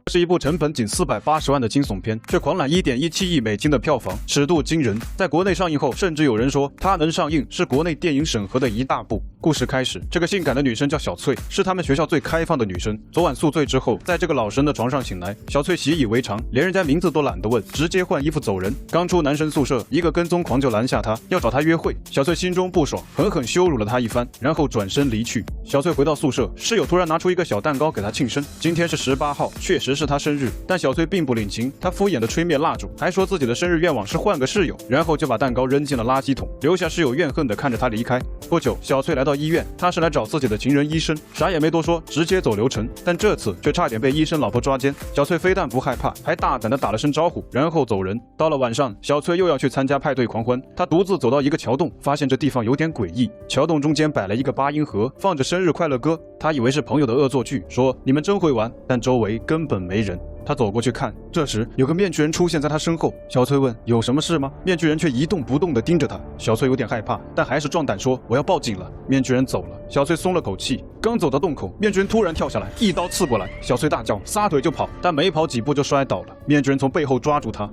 是一部成本仅480万的惊悚片，却狂揽1.17亿美金的票房，尺度惊人。在国内上映后，甚至有人说它能上映是国内电影审核的一大步。故事开始，这个性感的女生叫小翠，是他们学校最开放的女生。昨晚宿醉之后，在这个老神的床上醒来，小翠习以为常，连人家名字都懒得问，直接换衣服走人。刚出男生宿舍，一个跟踪狂就拦下她，要找她约会。小翠心中不爽，狠狠羞辱了他一番，然后转身离去。小翠回到宿舍，室友突然拿出一个小蛋糕给她庆生。今天是18号，确实是她生日，但小翠并不领情，她敷衍的吹灭蜡烛，还说自己的生日愿望是换个室友，然后就把蛋糕扔进了垃圾桶，留下室友怨恨的看着她离开。不久，小翠来到医院，她是来找自己的情人医生，啥也没多说，直接走流程。但这次却差点被医生老婆抓奸。小翠非但不害怕，还大胆的打了声招呼，然后走人。到了晚上，小翠又要去参加派对狂欢，她独自走到一个桥洞，发现这地方有点诡异。桥洞中间摆了一个8音盒，放着生日快乐歌。她以为是朋友的恶作剧，说你们真会玩，但周围根本没人。他走过去看，这时有个面具人出现在他身后。小翠问有什么事吗？面具人却一动不动地盯着他。小翠有点害怕，但还是壮胆说我要报警了。面具人走了，小翠松了口气。刚走到洞口，面具人突然跳下来，一刀刺过来。小翠大叫，撒腿就跑，但没跑几步就摔倒了。面具人从背后抓住他。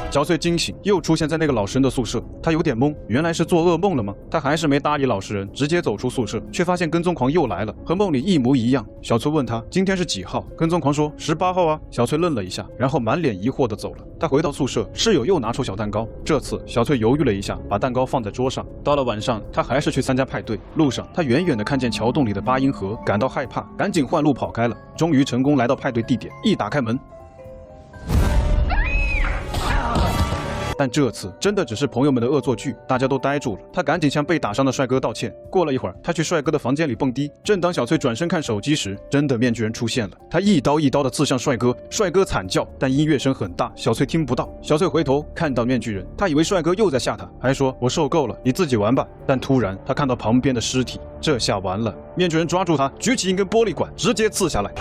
小翠惊醒，又出现在那个老实人的宿舍，她有点懵，原来是做噩梦了吗？她还是没搭理老实人，直接走出宿舍，却发现跟踪狂又来了，和梦里一模一样。小翠问他今天是几号，跟踪狂说18号啊。小翠愣了一下，然后满脸疑惑地走了。她回到宿舍，室友又拿出小蛋糕，这次小翠犹豫了一下，把蛋糕放在桌上。到了晚上，她还是去参加派对，路上她远远地看见桥洞里的8音盒，感到害怕，赶紧换路跑开了。终于成功来到派对地点，一打开门，但这次真的只是朋友们的恶作剧，大家都呆住了。他赶紧向被打伤的帅哥道歉。过了一会儿，他去帅哥的房间里蹦迪。正当小翠转身看手机时，真的面具人出现了，他一刀一刀的刺向帅哥，帅哥惨叫，但音乐声很大，小翠听不到。小翠回头看到面具人，他以为帅哥又在吓他，还说我受够了，你自己玩吧。但突然他看到旁边的尸体，这下完了。面具人抓住他，举起一根玻璃管，直接刺下来。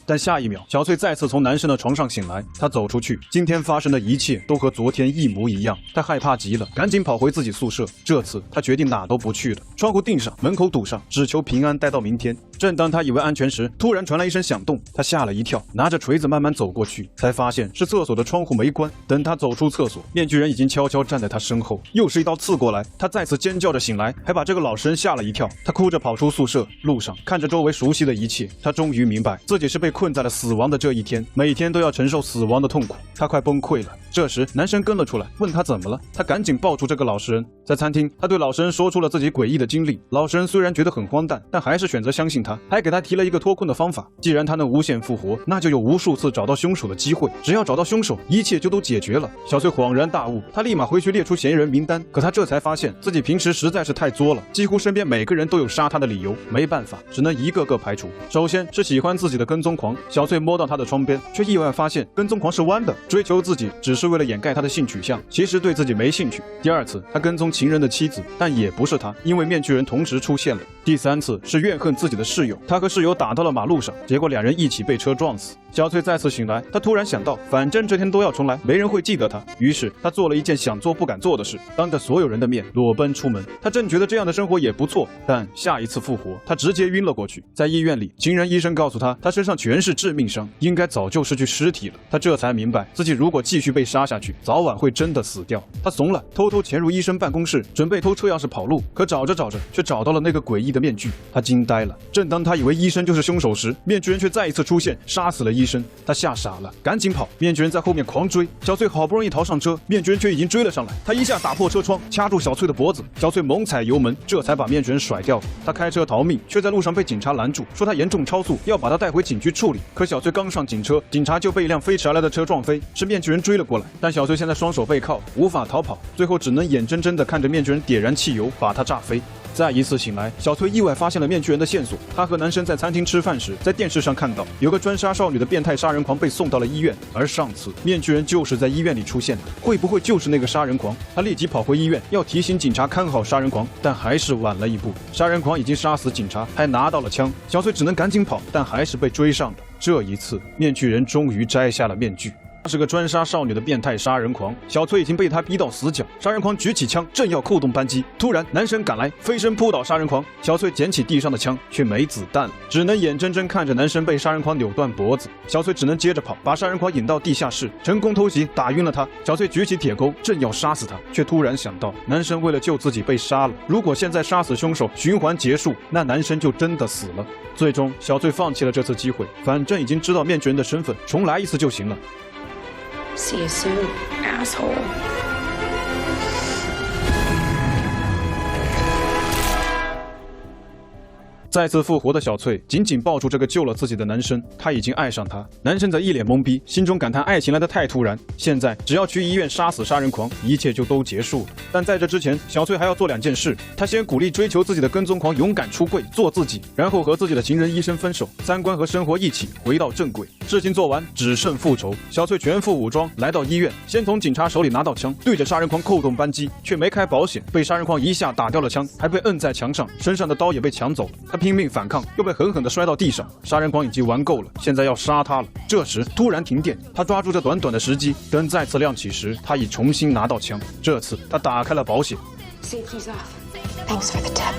但下一秒，小翠再次从男生的床上醒来。她走出去，今天发生的一切都和昨天一模一样。她害怕极了，赶紧跑回自己宿舍。这次她决定哪都不去了，窗户钉上，门口堵上，只求平安待到明天。正当她以为安全时，突然传来一声响动，她吓了一跳，拿着锤子慢慢走过去，才发现是厕所的窗户没关。等她走出厕所，面具人已经悄悄站在她身后，又是一刀刺过来。她再次尖叫着醒来，还把这个老实人吓了一跳。她哭着跑出宿舍，路上看着周围熟悉的一切，她终于明白自己是被困在了死亡的这一天，每天都要承受死亡的痛苦，他快崩溃了。这时男生跟了出来，问他怎么了，他赶紧抱住这个老实人。在餐厅，他对老实人说出了自己诡异的经历。老实人虽然觉得很荒诞，但还是选择相信他，还给他提了一个脱困的方法。既然他能无限复活，那就有无数次找到凶手的机会，只要找到凶手，一切就都解决了。小翠恍然大悟，他立马回去列出嫌疑人名单。可他这才发现自己平时实在是太作了，几乎身边每个人都有杀他的理由，没办法，只能一个个排除。首先是喜欢自己的跟踪狂，小翠摸到他的窗边，却意外发现跟踪狂是弯的，追求自己只是为了掩盖他的性取向，其实对自己没兴趣。第二次，他跟踪情人的妻子，但也不是他，因为面具人同时出现了。第三次是怨恨自己的室友，他和室友打到了马路上，结果两人一起被车撞死。小翠再次醒来，她突然想到，反正这天都要重来，没人会记得她。于是她做了一件想做不敢做的事，当着所有人的面裸奔出门。她正觉得这样的生活也不错，但下一次复活，她直接晕了过去。在医院里，情人医生告诉她，她身上全是致命伤，应该早就失去尸体了。她这才明白，自己如果继续被杀下去，早晚会真的死掉。她怂了，偷偷潜入医生办公室，准备偷车钥匙跑路。可找着找着，却找到了那个诡异的面具。她惊呆了。正当她以为医生就是凶手时，面具人却再一次出现，杀死了医生。她吓傻了，赶紧跑。面具人在后面狂追，小翠好不容易逃上车，面具人却已经追了上来。他一下打破车窗，掐住小翠的脖子。小翠猛踩油门，这才把面具人甩掉。她开车逃命，却在路上被警察拦住，说她严重超速，要把她带回警局处理。可小翠刚上警车，警察就被一辆飞驰而来的车撞飞，是面具人追了过来。但小翠现在双手背靠，无法逃跑，最后只能眼睁睁地看着面具人点燃汽油，把她炸飞。再一次醒来，小翠意外发现了面具人的线索。她和男生在餐厅吃饭时，在电视上看到有个专杀少女的变态杀人狂被送到了医院，而上次面具人就是在医院里出现的。会不会就是那个杀人狂？她立即跑回医院，要提醒警察看好杀人狂，但还是晚了一步。杀人狂已经杀死警察，还拿到了枪，小翠只能赶紧跑，但还是被追上了。这一次，面具人终于摘下了面具。他是个专杀少女的变态杀人狂，小翠已经被他逼到死角。杀人狂举起枪，正要扣动扳机，突然男神赶来，飞身扑倒杀人狂。小翠捡起地上的枪，却没子弹了，只能眼睁睁看着男神被杀人狂扭断脖子。小翠只能接着跑，把杀人狂引到地下室，成功偷袭，打晕了他。小翠举起铁钩，正要杀死他，却突然想到，男神为了救自己被杀了，如果现在杀死凶手，循环结束，那男神就真的死了。最终，小翠放弃了这次机会，反正已经知道面具人的身份，重来一次就行了。See you soon, asshole. 再次复活的小翠紧紧抱住这个救了自己的男生，她已经爱上他。男生则一脸懵逼，心中感叹爱情来得太突然。现在只要去医院杀死杀人狂，一切就都结束了。但在这之前，小翠还要做2件事。她先鼓励追求自己的跟踪狂勇敢出柜，做自己，然后和自己的情人医生分手，三观和生活一起回到正轨。事情做完，只剩复仇。小翠全副武装来到医院，先从警察手里拿到枪，对着杀人狂扣动扳机，却没开保险，被杀人狂一下打掉了枪，还被摁在墙上，身上的刀也被抢走了。他拼命反抗，又被狠狠地摔到地上。杀人狂已经玩够了，现在要杀他了。这时突然停电，他抓住这短短的时机，灯再次亮起时，他已重新拿到枪。这次他打开了保险。Safety's off. Thanks for the tip.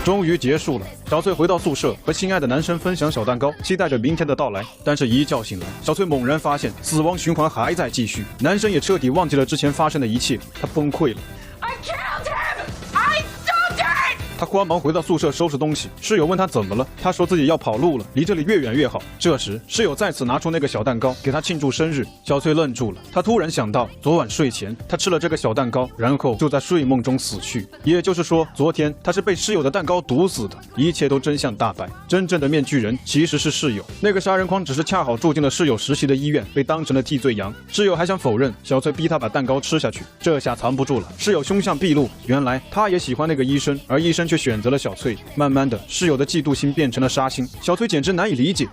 终于结束了，小翠回到宿舍，和心爱的男生分享小蛋糕，期待着明天的到来。但是，一觉醒来，小翠猛然发现死亡循环还在继续，男生也彻底忘记了之前发生的一切，他崩溃了。I killed him! I stopped it! 他慌忙回到宿舍收拾东西，室友问他怎么了，他说自己要跑路了，离这里越远越好。这时，室友再次拿出那个小蛋糕给他庆祝生日。小翠愣住了，他突然想到昨晚睡前他吃了这个小蛋糕，然后就在睡梦中死去。也就是说，昨天他是被室友的蛋糕毒死的。一切都真相大白，真正的面具人其实是室友。那个杀人狂只是恰好住进了室友实习的医院，被当成了替罪羊。室友还想否认，小翠逼他把蛋糕吃下去。这下藏不住了，室友凶相毕露，原来他也喜欢那个医生，而医生却选择了小翠。慢慢的，室友的嫉妒心变成了杀心，小翠简直难以理解。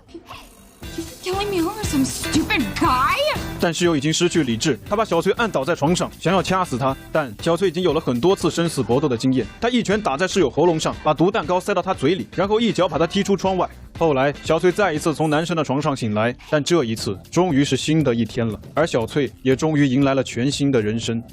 Killing me over some stupid guy? 但室友已经失去理智，他把小翠按倒在床上，想要掐死她。但小翠已经有了很多次生死搏斗的经验，他一拳打在室友喉咙上，把毒蛋糕塞到他嘴里，然后一脚把他踢出窗外。后来，小翠再一次从男生的床上醒来，但这一次终于是新的一天了，而小翠也终于迎来了全新的人生。